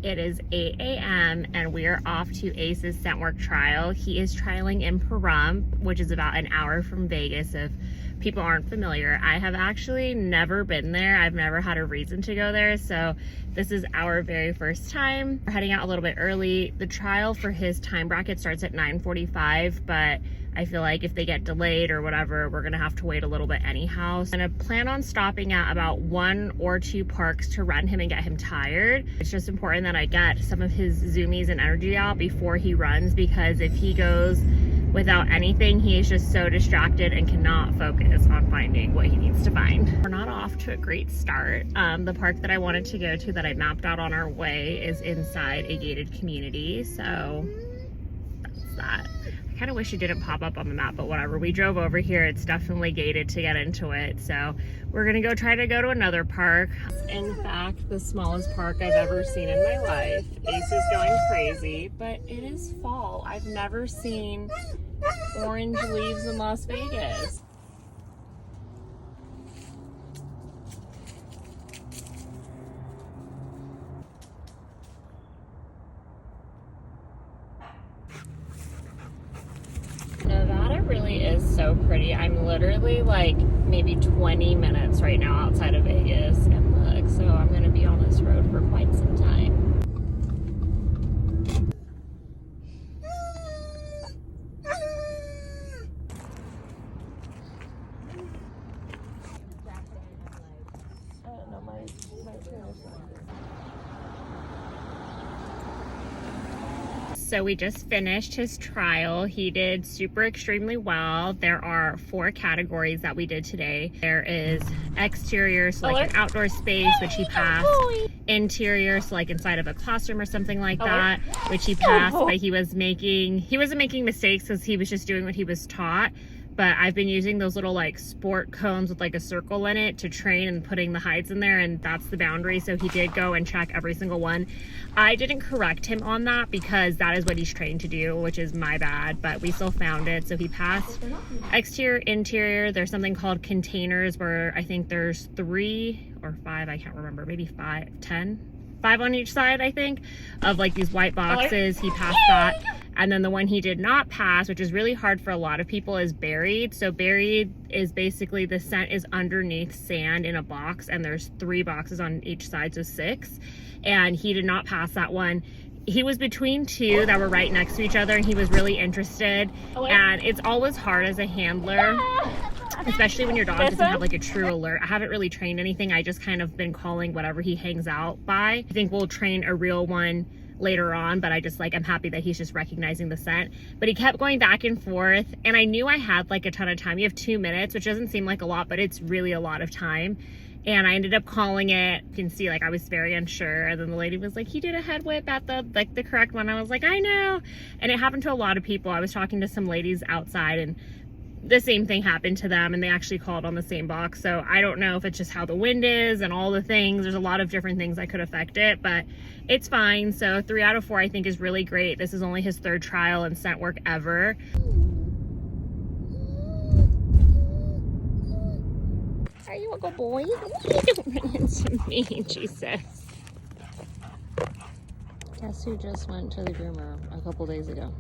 It is 8 a.m. and we are off to Ace's scent work trial. He is trialing in Pahrump, which is about an hour from Vegas if people aren't familiar. I have actually never been there. I've never had a reason to go there, so this is our very first time. We're heading out a little bit early. The trial for his time bracket starts at 9:45, but I feel like if they get delayed or whatever, we're gonna have to wait a little bit anyhow. So I'm gonna plan on stopping at about 1 or 2 parks to run him and get him tired. It's just important that I get some of his zoomies and energy out before he runs, because if he goes without anything, he is just so distracted and cannot focus on finding what he needs to find. We're not off to a great start. The park that I wanted to go to that I mapped out on our way is inside a gated community, so that's that. I kind of wish it didn't pop up on the map, but whatever. We drove over here. It's definitely gated to get into it, so we're gonna go try to go to another park. In fact, the smallest park I've ever seen in my life. Ace is going crazy, but it is fall. I've never seen orange leaves in Las Vegas. Nevada really is so pretty. I'm literally like maybe 20 minutes right now outside of Vegas, and look, so I'm gonna be on this road for quite some time. So we just finished his trial. He did super extremely well. There are 4 categories that we did today. There is exterior, so like an outdoor space, which he passed. Interior, so like inside of a classroom or something like that, which he passed, but he wasn't making mistakes because he was just doing what he was taught. But I've been using those little like sport cones with like a circle in it to train and putting the hides in there, and that's the boundary. So he did go and check every single one. I didn't correct him on that because that is what he's trained to do, which is my bad, but we still found it. So he passed exterior, interior. There's something called containers where I think there's 3 or 5, I can't remember, maybe 5, 10, 5 on each side, I think, of like these white boxes. He passed that. And then the one he did not pass, which is really hard for a lot of people, is buried. So buried is basically the scent is underneath sand in a box, and there's 3 boxes on each side, so 6. And he did not pass that one. He was between 2 that were right next to each other, and he was really interested. And it's always hard as a handler, especially when your dog doesn't have like a true alert. I haven't really trained anything. I just kind of been calling whatever he hangs out by. I think we'll train a real one later on, but I just like, I'm happy that he's just recognizing the scent. But he kept going back and forth, and I knew I had like a ton of time. You have 2 minutes, which doesn't seem like a lot, but it's really a lot of time. And I ended up calling it. You can see like I was very unsure, and then the lady was like, he did a head whip at the correct one. I was like, I know. And it happened to a lot of people. I was talking to some ladies outside, and the same thing happened to them, and they actually called on the same box. So I don't know if it's just how the wind is and all the things. There's a lot of different things that could affect it, but it's fine. So 3 out of 4 I think is really great. This is only his 3rd trial in scent work ever. Are you a good boy? Don't run into me, Jesus. Guess who just went to the groomer a couple days ago?